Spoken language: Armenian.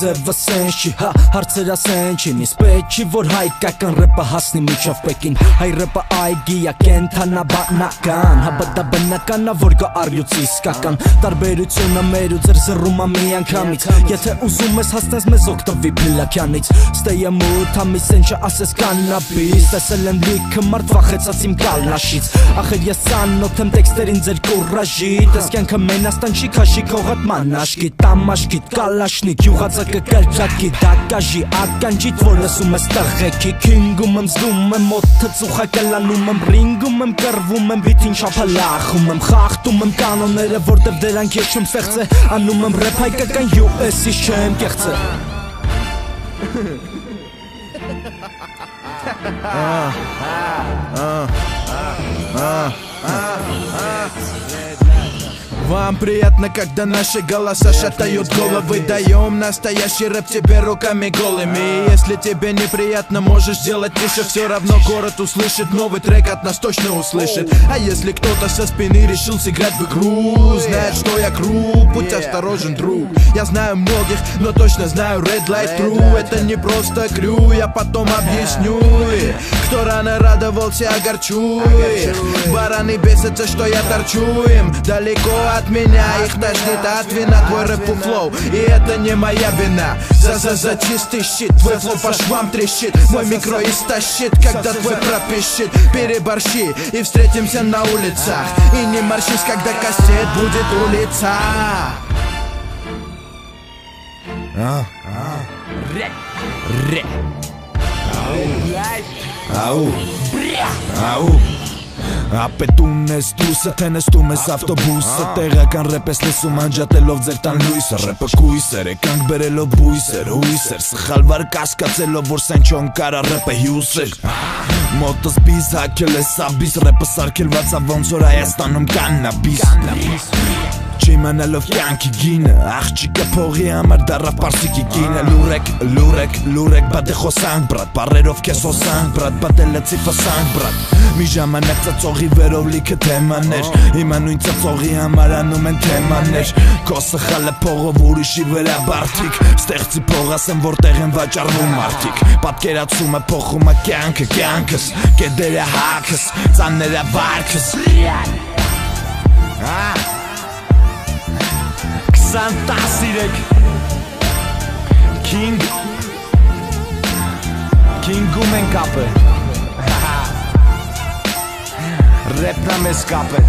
Ձևը սենց չի, հարցեր ասեն չի Նիս պետք չի, որ հայկական ռեպը հասնի միջով Պեկին Հայ ռեպը այգի ա կենթանաբանական Հաբա բնականա, որ կա առյուծի իսկական Տարբերությունը մեր ու ձեր զռում ա մի անգամից Եթե ուզում ես հասնես մեզ օգտվի փիլակյանից Ստեյը մութ ամիս են չասես կանաբիս Տեսել եմ լիքը մարդ վախեցած իմ կալնաշից Ախր ես ծանոթ եմ տեքստերին ձեր կուրաժի Տես կյանքը մենաստան չի քաշի քողատ մանաշկիտ Տամաշկիտ, կալաշնիկ, յուղածակ կրճակի դակաժի ականջիտ որ լսում ես տղեկի Քինգում եմ զդում եմ մոթը ծուխակալանում եմ Ռինգում եմ կրվում եմ բիթին շապալախում եմ Խախտում եմ կանոնները որտև դրանք ես չեմ ֆեղծե Անում եմ ռեպ հայկական US-ից չեմ կեղծե Вам приятно, когда наши голоса шатают головы Даем настоящий рэп тебе руками голыми Если тебе неприятно, можешь сделать тише Все равно город услышит, новый трек от нас точно услышит А если кто-то со спины решил сыграть в игру Знает, что я крут, будь осторожен, друг Я знаю многих, но точно знаю Red Light True Это не просто крю, я потом объясню Кто рано радовался, огорчует Бараны бесятся, что я торчу им Далеко от меня, их тошнит от вина Твой рэп флоу, и это не моя вина За чистый щит, твой флоу по швам трещит Мой микро истощит, когда твой пропищит Переборщи, и встретимся на улицах И не морщись, когда кастет будет у лица Ապետուն ես դուսը, թե նստում ես ավտոբուսը Տեղական ռեպ ես լսում անջատելով ձեր տան լույսը Ռեպը կույսեր, եկանք բերելով բույսեր, հույսեր Սխալ վար կասկացելով, որ սենչոն կարա ռեպը հյուսեր Մոտս բիզ հակել ես աբիս, ռեպը սարկելված ա ոնց որ Հայաստանում կաննաբիս Չիմանալով կյանքի գինը Աղջիկը փողի համար դառավ պարսիկի կինը Լուրեք, բադե խոսանք բրատ Բարերով կես հոսանք բրատ, բադե լեցի ֆսանք բրատ Մի ժամանակ ծածողի վերով լիքը թեմաներ Հիմա նույն ծածողի համար անում են թեմաներ Քո սխալը փողով ուրիշի վրա բարդիկ Ստեղծի փող ասեմ որտեղ են վաճառվում մարդիկ Պատկերացումը փոխում է կյանքս Կեդերը հակս, ծանները վարկս 2013 King-ում են կապը Ռեպն ամես կապը